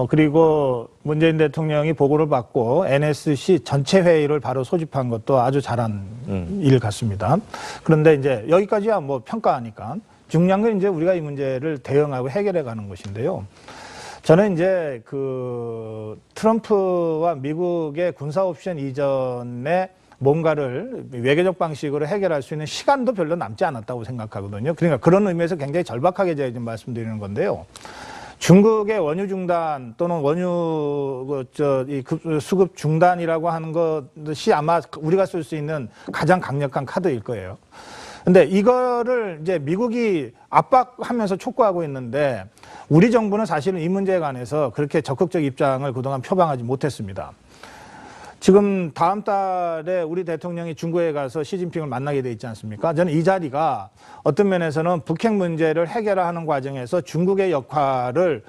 그리고 문재인 대통령이 보고를 받고 NSC 전체 회의를 바로 소집한 것도 아주 잘한 일 같습니다. 그런데 이제 여기까지야 뭐 평가하니까 중요한 건 이제 우리가 이 문제를 대응하고 해결해 가는 것인데요. 저는 이제 그 트럼프와 미국의 군사 옵션 이전에 뭔가를 외교적 방식으로 해결할 수 있는 시간도 별로 남지 않았다고 생각하거든요. 그러니까 그런 의미에서 굉장히 절박하게 제가 지금 말씀드리는 건데요. 중국의 원유 중단 또는 원유 수급 중단이라고 하는 것이 아마 우리가 쓸 수 있는 가장 강력한 카드일 거예요. 근데 이거를 이제 미국이 압박하면서 촉구하고 있는데 우리 정부는 사실은 이 문제에 관해서 그렇게 적극적 입장을 그동안 표방하지 못했습니다. 지금 다음 달에 우리 대통령이 중국에 가서 시진핑을 만나게 돼 있지 않습니까? 저는 이 자리가 어떤 면에서는 북핵 문제를 해결하는 과정에서 중국의 역할을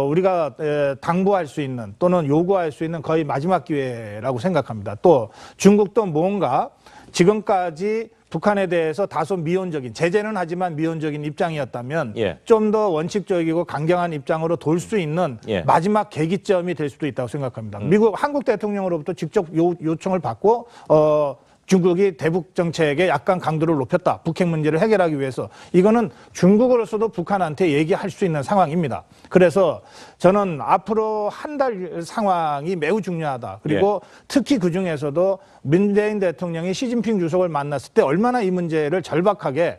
우리가 당부할 수 있는 또는 요구할 수 있는 거의 마지막 기회라고 생각합니다. 또 중국도 뭔가 지금까지 북한에 대해서 다소 미온적인, 제재는 하지만 미온적인 입장이었다면 좀 더 원칙적이고 강경한 입장으로 돌 수 있는 마지막 계기점이 될 수도 있다고 생각합니다. 한국 대통령으로부터 직접 요청을 받고 중국이 대북 정책에 약간 강도를 높였다. 북핵 문제를 해결하기 위해서. 이거는 중국으로서도 북한한테 얘기할 수 있는 상황입니다. 그래서 저는 앞으로 한 달 상황이 매우 중요하다. 그리고 특히 그중에서도 문재인 대통령이 시진핑 주석을 만났을 때 얼마나 이 문제를 절박하게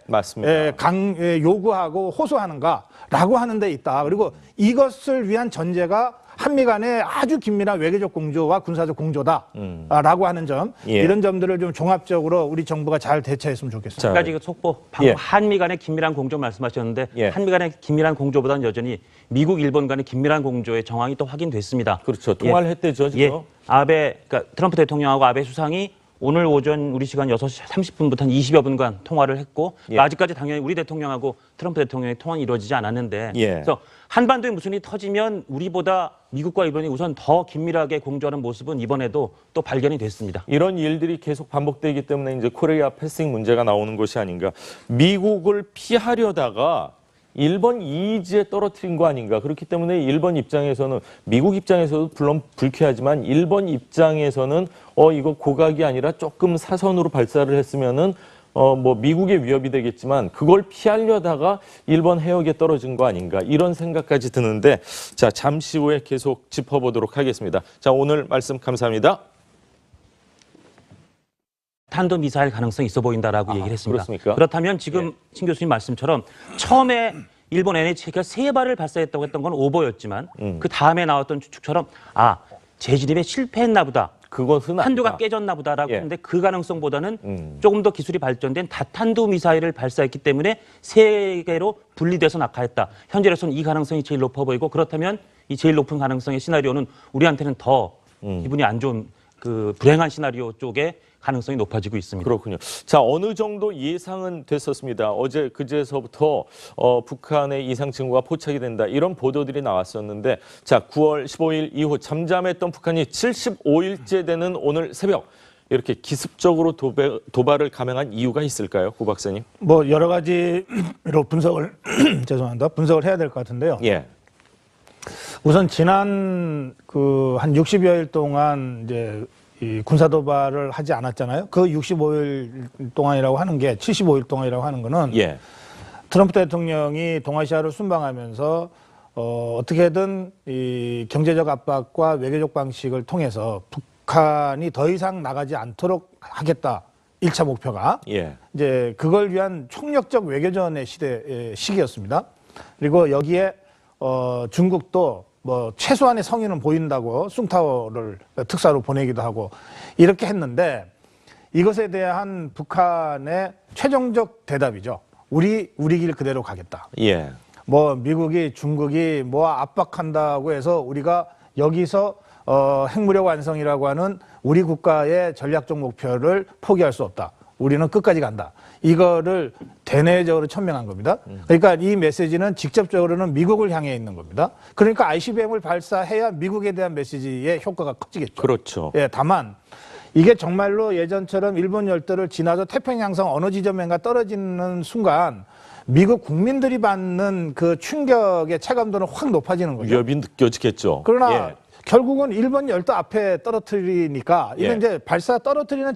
요구하고 호소하는가라고 하는 데 있다. 그리고 이것을 위한 전제가 한미 간의 아주 긴밀한 외교적 공조와 군사적 공조다라고 하는 점, 이런 점들을 좀 종합적으로 우리 정부가 잘 대처했으면 좋겠습니다. 한 가지 속보, 방금 한미 간의 긴밀한 공조 말씀하셨는데 한미 간의 긴밀한 공조보다는 여전히 미국, 일본 간의 긴밀한 공조의 정황이 또 확인됐습니다. 그렇죠. 통화를 했대죠, 지금. 그러니까 트럼프 대통령하고 아베 수상이 오늘 오전 우리 시간 6시 30분부터 한 20여 분간 통화를 했고 아직까지 당연히 우리 대통령하고 트럼프 대통령의 통화는 이루어지지 않았는데 그래서 한반도에 무슨 일이 터지면 우리보다 미국과 일본이 우선 더 긴밀하게 공조하는 모습은 이번에도 또 발견이 됐습니다. 이런 일들이 계속 반복되기 때문에 이제 코리아 패싱 문제가 나오는 것이 아닌가. 미국을 피하려다가 일본 이의지에 떨어뜨린 거 아닌가. 그렇기 때문에 일본 입장에서는, 미국 입장에서도 물론 불쾌하지만 일본 입장에서는 이거 고각이 아니라 조금 사선으로 발사를 했으면은 뭐 미국의 위협이 되겠지만 그걸 피하려다가 일본 해역에 떨어진 거 아닌가. 이런 생각까지 드는데, 자, 잠시 후에 계속 짚어보도록 하겠습니다. 자, 오늘 말씀 감사합니다. 탄도미사일 가능성이 있어 보인다라고 얘기를 했습니다. 그렇습니까? 그렇다면 지금 신 교수님 말씀처럼 처음에 일본 NHK가 3발을 발사했다고 했던 건 오버였지만 그 다음에 나왔던 추측처럼 재진입에 실패했나 보다. 그것은 탄두가 아니다. 깨졌나 보다라고 예. 하는데 그 가능성보다는 조금 더 기술이 발전된 다탄두 미사일을 발사했기 때문에 세 개로 분리돼서 낙하했다. 현재로서는 이 가능성이 제일 높아 보이고 그렇다면 이 제일 높은 가능성의 시나리오는 우리한테는 더 기분이 안 좋은 그 불행한 시나리오 쪽에 가능성이 높아지고 있습니다. 그렇군요. 자, 어느 정도 예상은 됐었습니다. 어제 그제서부터 북한의 이상 징후가 포착이 된다. 이런 보도들이 나왔었는데 자, 9월 15일 이후 잠잠했던 북한이 75일째 되는 오늘 새벽 이렇게 기습적으로 도발을 감행한 이유가 있을까요? 구 박사님. 뭐 여러 가지로 분석을 죄송합니다. 분석을 해야 될 것 같은데요. 예. 우선 지난 그 한 60여일 동안 이제 이 군사 도발을 하지 않았잖아요. 그 65일 동안이라고 하는 게 75일 동안이라고 하는 거는 예. 트럼프 대통령이 동아시아를 순방하면서 어떻게든 이 경제적 압박과 외교적 방식을 통해서 북한이 더 이상 나가지 않도록 하겠다. 1차 목표가. 예. 이제 그걸 위한 총력적 외교전의 시기였습니다. 그리고 여기에 중국도 뭐 최소한의 성의는 보인다고 숭타오를 특사로 보내기도 하고 이렇게 했는데 이것에 대한 북한의 최종적 대답이죠. 우리 길 그대로 가겠다. 예. 뭐 미국이 중국이 뭐 압박한다고 해서 우리가 여기서 핵무력 완성이라고 하는 우리 국가의 전략적 목표를 포기할 수 없다. 우리는 끝까지 간다. 이거를 대내적으로 천명한 겁니다. 그러니까 이 메시지는 직접적으로는 미국을 향해 있는 겁니다. 그러니까 ICBM을 발사해야 미국에 대한 메시지의 효과가 커지겠죠. 그렇죠. 예, 다만 이게 정말로 예전처럼 일본 열도를 지나서 태평양성 어느 지점인가 떨어지는 순간 미국 국민들이 받는 그 충격의 체감도는 확 높아지는 거죠. 위협이 느껴지겠죠. 그러나 예. 결국은 일본 열도 앞에 떨어뜨리니까 이건 예. 이제 발사 떨어뜨리는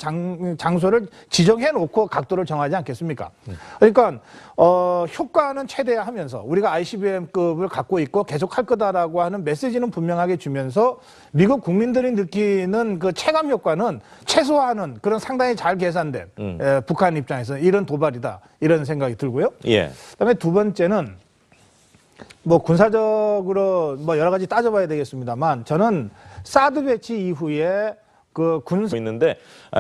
장소를 지정해 놓고 각도를 정하지 않겠습니까? 그러니까 효과는 최대화하면서 우리가 ICBM급을 갖고 있고 계속 할 거다라고 하는 메시지는 분명하게 주면서 미국 국민들이 느끼는 그 체감 효과는 최소화하는 그런 상당히 잘 계산된 북한 입장에서 이런 도발이다 이런 생각이 들고요. 예. 그다음에 두 번째는 뭐 군사적으로 뭐 여러 가지 따져봐야 되겠습니다만 저는 사드 배치 이후에 그 군사 있는데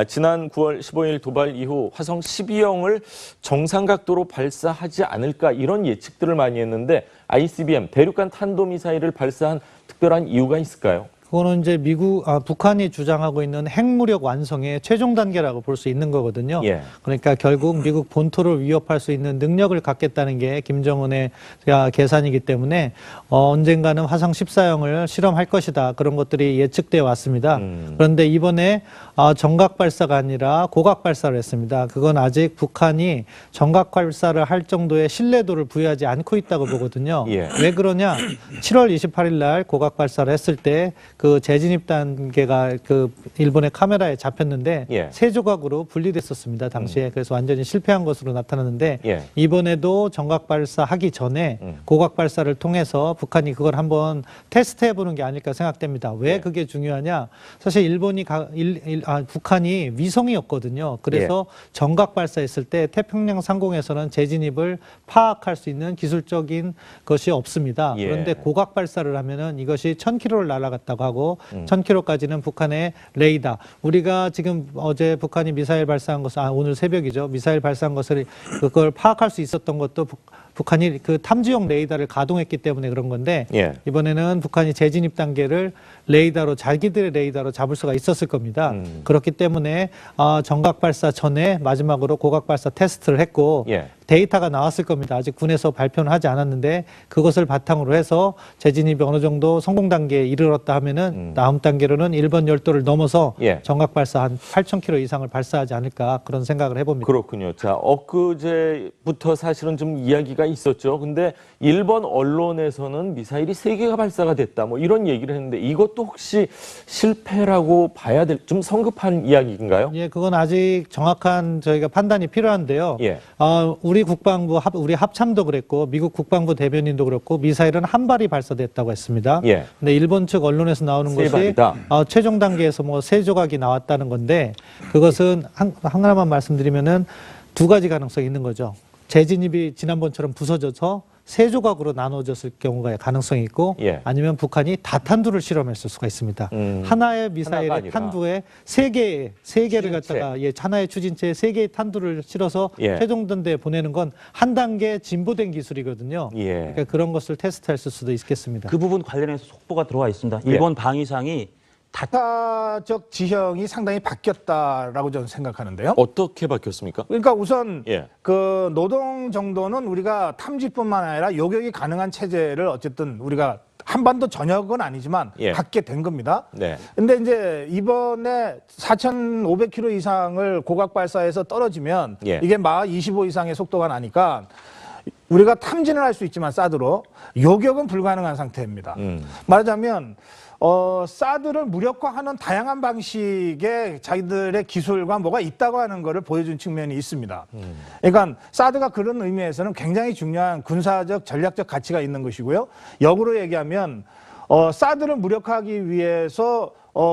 지난 9월 15일 도발 이후 화성 12형을 정상 각도로 발사하지 않을까 이런 예측들을 많이 했는데 ICBM 대륙간 탄도미사일을 발사한 특별한 이유가 있을까요? 그거는 이제 북한이 주장하고 있는 핵무력 완성의 최종 단계라고 볼 수 있는 거거든요. 예. 그러니까 결국 미국 본토를 위협할 수 있는 능력을 갖겠다는 게 김정은의 계산이기 때문에 언젠가는 화성 14형을 실험할 것이다. 그런 것들이 예측되어 왔습니다. 그런데 이번에 정각 발사가 아니라 고각 발사를 했습니다. 그건 아직 북한이 정각 발사를 할 정도의 신뢰도를 부여하지 않고 있다고 보거든요. 예. 왜 그러냐? 7월 28일 날 고각 발사를 했을 때 그 재진입 단계가 그 일본의 카메라에 잡혔는데 예. 세 조각으로 분리됐었습니다. 당시에. 그래서 완전히 실패한 것으로 나타났는데 예. 이번에도 정각 발사하기 전에 고각 발사를 통해서 북한이 그걸 한번 테스트해 보는 게 아닐까 생각됩니다. 왜 예. 그게 중요하냐? 사실 북한이 위성이었거든요. 그래서 정각 발사했을 때 태평양 상공에서는 재진입을 파악할 수 있는 기술적인 것이 없습니다. 예. 그런데 고각 발사를 하면은 이것이 1000km를 날아갔다고 하고 1000km까지는 북한의 레이더. 우리가 지금 어제 북한이 미사일 발사한 것을 오늘 새벽이죠. 미사일 발사한 것을 그걸 파악할 수 있었던 것도 북한이 그 탐지용 레이더를 가동했기 때문에 그런 건데 예. 이번에는 북한이 재진입 단계를 레이더로 자기들의 레이더로 잡을 수가 있었을 겁니다. 그렇기 때문에 정각 발사 전에 마지막으로 고각 발사 테스트를 했고 예. 데이터가 나왔을 겁니다. 아직 군에서 발표는 하지 않았는데 그것을 바탕으로 해서 재진입이 어느 정도 성공 단계에 이르렀다 하면은 다음 단계로는 일본 열도를 넘어서 예. 정각 발사 한 8,000km 이상을 발사하지 않을까 그런 생각을 해봅니다. 그렇군요. 자, 엊그제부터 사실은 좀 이야기가 있었죠. 근데 일본 언론에서는 미사일이 3개가 발사가 됐다. 뭐 이런 얘기를 했는데 이것도 혹시 실패라고 봐야 될 좀 성급한 이야기인가요? 예, 그건 아직 정확한 저희가 판단이 필요한데요. 예. 우리 국방부 우리 합참도 그랬고 미국 국방부 대변인도 그렇고 미사일은 한 발이 발사됐다고 했습니다. 예. 근데 일본 측 언론에서 나오는 세 것이 발이다. 최종 단계에서 뭐 3조각이 나왔다는 건데 그것은 하나만 말씀드리면은 두 가지 가능성이 있는 거죠. 재진입이 지난번처럼 부서져서 세 조각으로 나눠졌을 경우가 가능성이 있고 아니면 북한이 다탄두를 실험했을 수가 있습니다. 하나의 미사일의 탄두에 세 개를 갖다가 하나의 추진체에 세 개의 탄두를 실어서 최종단대에 보내는 건 한 단계 진보된 기술이거든요. 그러니까 그런 것을 테스트했을 수도 있겠습니다. 그 부분 관련해서 속보가 들어와 있습니다. 일본 방위상이 다타적 지형이 상당히 바뀌었다라고 저는 생각하는데요. 어떻게 바뀌었습니까? 그러니까 우선 그 노동 정도는 우리가 탐지뿐만 아니라 요격이 가능한 체제를 어쨌든 우리가 한반도 전역은 아니지만 갖게 된 겁니다. 근데 이제 이번에 4,500km 이상을 고각 발사해서 떨어지면 이게 막 25 이상의 속도가 나니까 우리가 탐지는 할 수 있지만 사드로 요격은 불가능한 상태입니다. 말하자면 사드를 무력화하는 다양한 방식의 자기들의 기술과 뭐가 있다고 하는 것을 보여준 측면이 있습니다. 그러니까 사드가 그런 의미에서는 굉장히 중요한 군사적 전략적 가치가 있는 것이고요. 역으로 얘기하면 사드를 무력화하기 위해서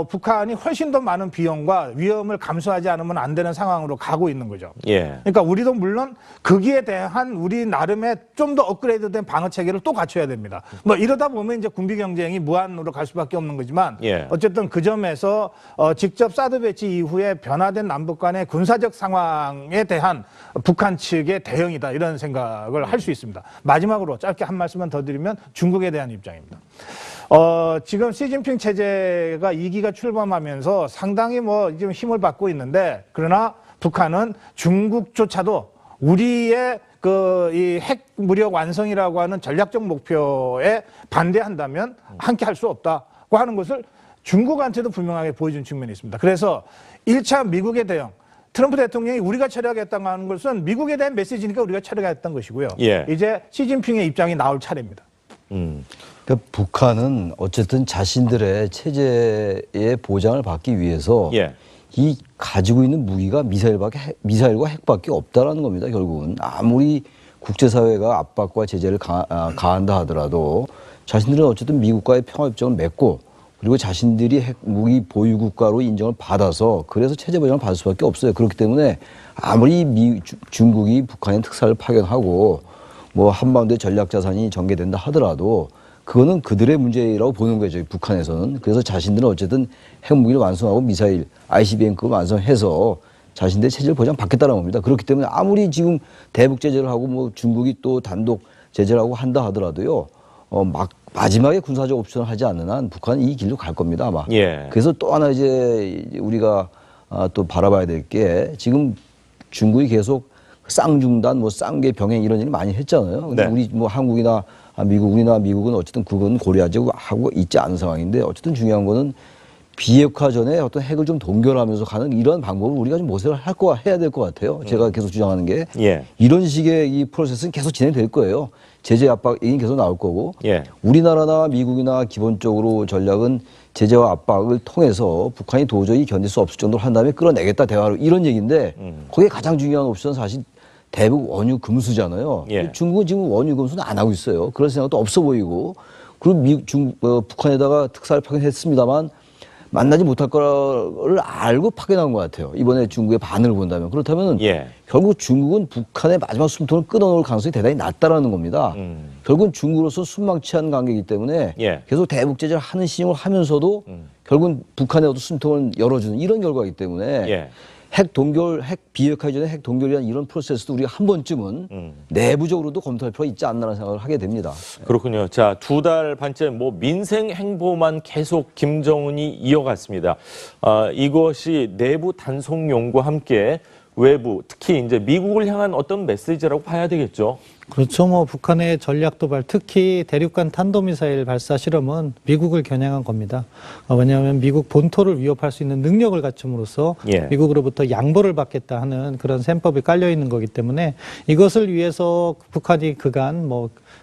북한이 훨씬 더 많은 비용과 위험을 감수하지 않으면 안 되는 상황으로 가고 있는 거죠. 그러니까 우리도 물론 거기에 대한 우리 나름의 좀 더 업그레이드된 방어 체계를 또 갖춰야 됩니다. 뭐 이러다 보면 이제 군비 경쟁이 무한으로 갈 수밖에 없는 거지만 어쨌든 그 점에서 직접 사드 배치 이후에 변화된 남북 간의 군사적 상황에 대한 북한 측의 대응이다 이런 생각을 할 수 있습니다. 마지막으로 짧게 한 말씀만 더 드리면 중국에 대한 입장입니다. 지금 시진핑 체제가 2기가 출범하면서 상당히 지금 힘을 받고 있는데 그러나 북한은 중국조차도 우리의 이 핵 무력 완성이라고 하는 전략적 목표에 반대한다면 함께 할 수 없다고 하는 것을 중국한테도 분명하게 보여준 측면이 있습니다. 그래서 1차 미국의 대응, 트럼프 대통령이 우리가 처리하겠다고 하는 것은 미국에 대한 메시지니까 우리가 처리하겠다는 것이고요. 이제 시진핑의 입장이 나올 차례입니다. 그러니까 북한은 어쨌든 자신들의 체제의 보장을 받기 위해서 이 가지고 있는 무기가 미사일과 핵밖에 없다라는 겁니다. 결국은 아무리 국제사회가 압박과 제재를 가한다 하더라도 자신들은 어쨌든 미국과의 평화협정을 맺고 그리고 자신들이 핵 무기 보유 국가로 인정을 받아서 그래서 체제 보장을 받을 수밖에 없어요. 그렇기 때문에 아무리 중국이 북한의 특사를 파견하고 뭐 한반도의 전략 자산이 전개된다 하더라도 그거는 그들의 문제라고 보는 거죠. 북한에서는. 그래서 자신들은 어쨌든 핵무기를 완성하고 미사일, ICBM급을 완성해서 자신들의 체제를 보장받겠다는 겁니다. 그렇기 때문에 아무리 지금 대북 제재를 하고 뭐 중국이 또 단독 제재를 하고 한다 하더라도요. 마지막에 군사적 옵션을 하지 않는 한 북한은 이 길로 갈 겁니다, 아마. 그래서 또 하나 이제 우리가 또 바라봐야 될 게 지금 중국이 계속 쌍중단, 뭐 쌍계 병행 이런 일을 많이 했잖아요. 근데 우리 뭐 한국이나 우리나 미국은 어쨌든 그건 고려하지 하고 있지 않은 상황인데 어쨌든 중요한 거는 비핵화 전에 어떤 핵을 좀 동결하면서 가는 이런 방법을 우리가 좀 모색을 해야 될 것 같아요. 제가 계속 주장하는 게 이런 식의 이 프로세스는 계속 진행될 거예요. 제재 압박이 계속 나올 거고 우리나라나 미국이나 기본적으로 전략은 제재와 압박을 통해서 북한이 도저히 견딜 수 없을 정도로 한 다음에 끌어내겠다 대화로 이런 얘기인데 거기에 가장 중요한 옵션은 사실 대북 원유 금수잖아요. 중국은 지금 원유 금수는 안 하고 있어요. 그런 생각도 없어 보이고 그리고 북한에다가 특사를 파견했습니다만 만나지 못할 거를 알고 파견한 것 같아요. 이번에 중국의 반응을 본다면. 그렇다면 결국 중국은 북한의 마지막 숨통을 끊어놓을 가능성이 대단히 낮다라는 겁니다. 결국은 중국으로서 순망치한 관계이기 때문에 계속 대북 제재를 하는 신용을 하면서도 결국은 북한의 어떤 숨통을 열어주는 이런 결과이기 때문에 핵 동결, 핵 비핵화 이전에 핵 동결이라는 이런 프로세스도 우리가 한 번쯤은 내부적으로도 검토할 필요가 있지 않나라는 생각을 하게 됩니다. 그렇군요. 자, 2달 반째 민생 행보만 계속 김정은이 이어갔습니다. 이것이 내부 단속용과 함께 외부, 특히 이제 미국을 향한 어떤 메시지라고 봐야 되겠죠. 그렇죠. 뭐 북한의 전략 도발, 특히 대륙간 탄도미사일 발사 실험은 미국을 겨냥한 겁니다. 왜냐하면 미국 본토를 위협할 수 있는 능력을 갖춤으로써 미국으로부터 양보를 받겠다 하는 그런 셈법이 깔려 있는 거기 때문에 이것을 위해서 북한이 그간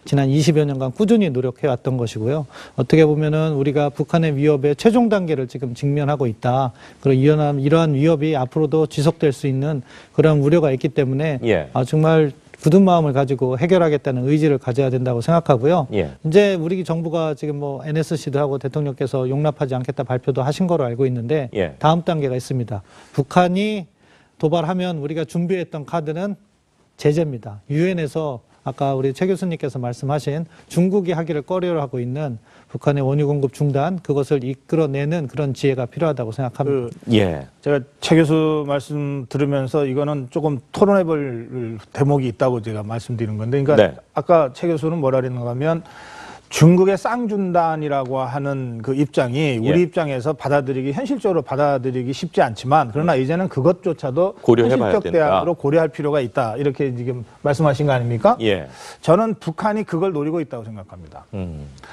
지난 20여 년간 꾸준히 노력해 왔던 것이고요. 어떻게 보면은 우리가 북한의 위협의 최종 단계를 지금 직면하고 있다. 그리고 이러한 위협이 앞으로도 지속될 수 있는 그런 우려가 있기 때문에 정말 굳은 마음을 가지고 해결하겠다는 의지를 가져야 된다고 생각하고요. 이제 우리 정부가 지금 NSC도 하고 대통령께서 용납하지 않겠다 발표도 하신 거로 알고 있는데 다음 단계가 있습니다. 북한이 도발하면 우리가 준비했던 카드는 제재입니다. 유엔에서 아까 우리 최 교수님께서 말씀하신 중국이 하기를 꺼려하고 있는 북한의 원유 공급 중단, 그것을 이끌어내는 그런 지혜가 필요하다고 생각합니다. 제가 최 교수 말씀 들으면서 이거는 조금 토론해볼 대목이 있다고 제가 말씀드리는 건데, 그러니까 아까 최 교수는 뭐라 그랬는가 하면 중국의 쌍준단이라고 하는 그 입장이 우리 입장에서 현실적으로 받아들이기 쉽지 않지만, 그러나 이제는 그것조차도 현실적 대안으로 고려할 필요가 있다, 이렇게 지금 말씀하신 거 아닙니까? 저는 북한이 그걸 노리고 있다고 생각합니다.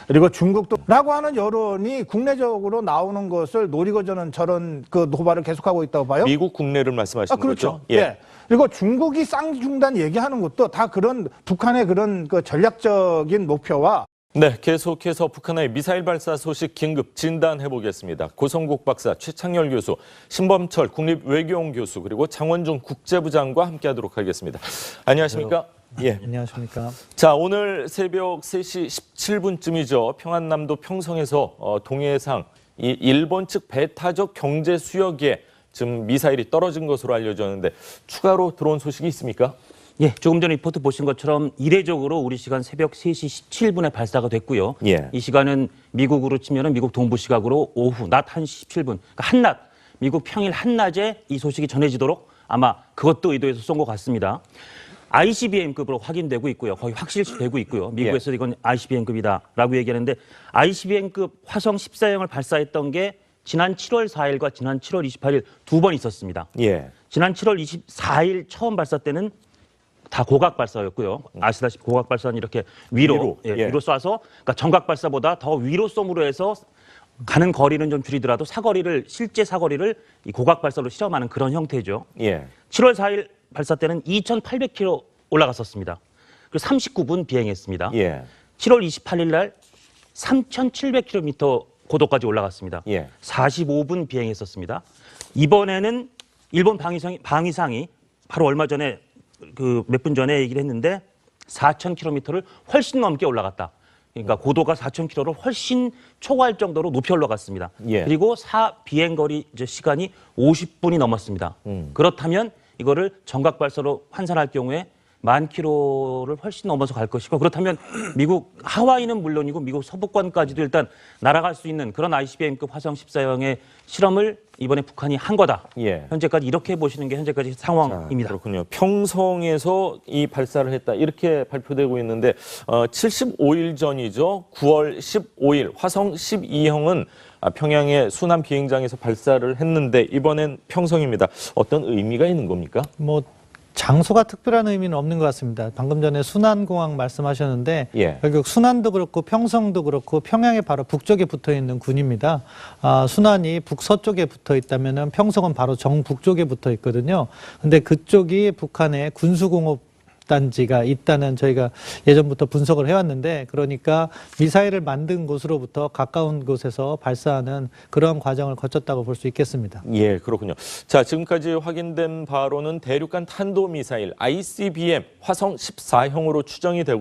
그리고 중국도 라고 하는 여론이 국내적으로 나오는 것을 노리고 저는 저런 그 도발을 계속하고 있다고 봐요. 미국 국내를 말씀하시는 그렇죠. 거죠? 그리고 중국이 쌍중단 얘기하는 것도 다 그런 북한의 그런 그 전략적인 목표와 계속해서 북한의 미사일 발사 소식 긴급 진단해 보겠습니다. 고성국 박사, 최창열 교수, 신범철 국립외교원 교수, 그리고 장원중 국제부장과 함께하도록 하겠습니다. 안녕하십니까? 안녕하십니까? 자, 오늘 새벽 3시 17분쯤이죠. 평안남도 평성에서 동해상 이 일본 측 배타적 경제 수역에 지금 미사일이 떨어진 것으로 알려졌는데 추가로 들어온 소식이 있습니까? 조금 전에 리포트 보신 것처럼 이례적으로 우리 시간 새벽 3시 17분에 발사가 됐고요. 이 시간은 미국으로 치면은 미국 동부 시각으로 오후 낮 1시 17분, 그러니까 한낮, 미국 평일 한낮에 이 소식이 전해지도록 아마 그것도 의도해서 쏜 것 같습니다. ICBM급으로 확인되고 있고요. 거의 확실시되고 있고요. 미국에서 이건 ICBM급이다라고 얘기하는데, ICBM급 화성 14형을 발사했던 게 지난 7월 4일과 지난 7월 28일 두 번 있었습니다. 지난 7월 24일 처음 발사 때는 다 고각 발사였고요. 아시다시피 고각 발사는 이렇게 위로 쏴서, 그러니까 정각 발사보다 더 위로 쏘므로 해서 가는 거리는 좀 줄이더라도 실제 사거리를 이 고각 발사로 실험하는 그런 형태죠. 7월 4일 발사 때는 2,800km 올라갔었습니다. 그리고 39분 비행했습니다. 7월 28일 날 3,700km 고도까지 올라갔습니다. 45분 비행했었습니다. 이번에는 일본 방위상이 바로 얼마 전에 몇 분 전에 얘기를 했는데 4,000km를 훨씬 넘게 올라갔다. 그러니까 고도가 4,000km를 훨씬 초과할 정도로 높이 올라갔습니다. 그리고 비행거리 시간이 50분이 넘었습니다. 그렇다면 이거를 정각 발사로 환산할 경우에 10,000km를 훨씬 넘어서 갈 것이고, 그렇다면 미국 하와이는 물론이고 미국 서부권까지도 일단 날아갈 수 있는 그런 ICBM급 화성 14형의 실험을 이번에 북한이 한 거다. 현재까지 이렇게 보시는 게 현재까지 상황입니다. 그렇군요. 평성에서 이 발사를 했다, 이렇게 발표되고 있는데 75일 전이죠. 9월 15일 화성 12형은 평양의 순안 비행장에서 발사를 했는데 이번엔 평성입니다. 어떤 의미가 있는 겁니까? 장소가 특별한 의미는 없는 것 같습니다. 방금 전에 순안공항 말씀하셨는데 결국 순안도 그렇고 평성도 그렇고 평양의 바로 북쪽에 붙어 있는 군입니다. 순안이 북서쪽에 붙어 있다면 평성은 바로 정북쪽에 붙어 있거든요. 근데 그쪽이 북한의 군수공업 단지가 있다는 저희가 예전부터 분석을 해왔는데, 그러니까 미사일을 만든 곳으로부터 가까운 곳에서 발사하는 그런 과정을 거쳤다고 볼 수 있겠습니다. 그렇군요. 자, 지금까지 확인된 바로는 대륙간 탄도미사일 ICBM 화성 14형으로 추정이 되고